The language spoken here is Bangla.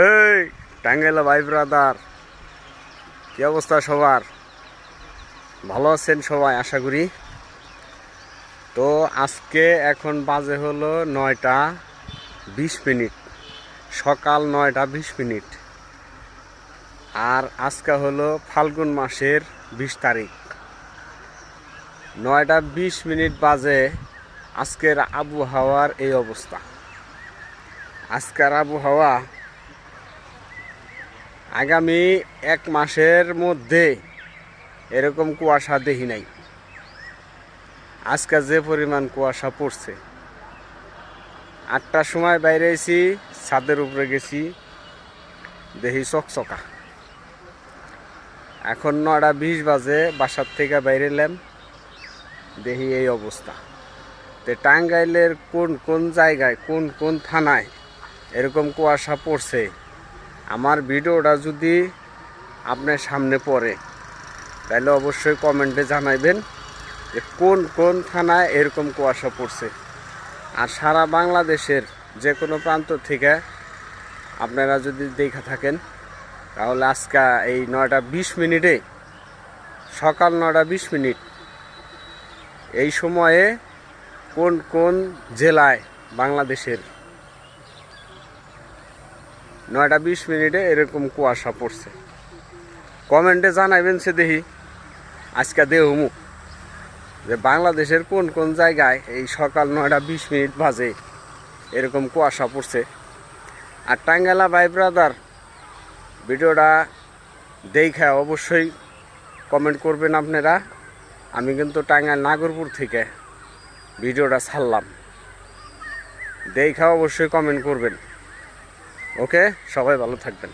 এই টাঙ্গাইলা ভাই ব্রাদার, কি অবস্থা সবার? ভালো আছেন সবাই আশা করি। তো আজকে এখন বাজে হলো 9টা 20 মিনিট, সকাল 9টা 20 মিনিট। আর আজকে হলো ফাল্গুন মাসের 20 তারিখ। 9টা 20 মিনিট বাজে। আজকের আবহাওয়ার এই অবস্থা। আজকের আবহাওয়া আগামী 1 মাসের মধ্যে এরকম কুয়াশা দেখি নাই। আজকে যে পরিমাণ কুয়াশা পড়ছে, 8টার সময় বাইরে এসি, ছাদের উপরে গেছি, দেখি চকচকা। এখন 9টা 20 বাজে, বাসার থেকে বাইরে এলাম, দেখি এই অবস্থা। তো টাঙ্গাইলের কোন কোন জায়গায়, কোন কোন থানায় এরকম কুয়াশা পড়ছে, আমার ভিডিওটা যদি আপনার সামনে পড়ে তাহলে অবশ্যই কমেন্টে জানাইবেন যে কোন কোন থানায় এরকম কুয়াশা পড়ছে। আর সারা বাংলাদেশের যে কোনো প্রান্ত থেকে আপনারা যদি দেখে থাকেন তাহলে আজকে এই 9টা 20 মিনিটে, সকাল 9টা 20 মিনিট এই সময়ে কোন কোন জেলায় বাংলাদেশের 9টা 20 মিনিটে এরকম কুয়াশা পড়ছে, কমেন্টে জানাইবেন। সে দেখি আজকে দেহমু যে বাংলাদেশের কোন কোন জায়গায় এই সকাল 9টা 20 মিনিট বাজে এরকম কুয়াশা পড়ছে। আর টাঙ্গাইলা ভাই ব্রাদার ভিডিওটা দেখে অবশ্যই কমেন্ট করবেন আপনারা। আমি কিন্তু টাঙ্গাইল নাগরপুর থেকে ভিডিওটা ছাড়লাম, দেখে অবশ্যই কমেন্ট করবেন। ওকে, সবাই ভালো থাকবেন।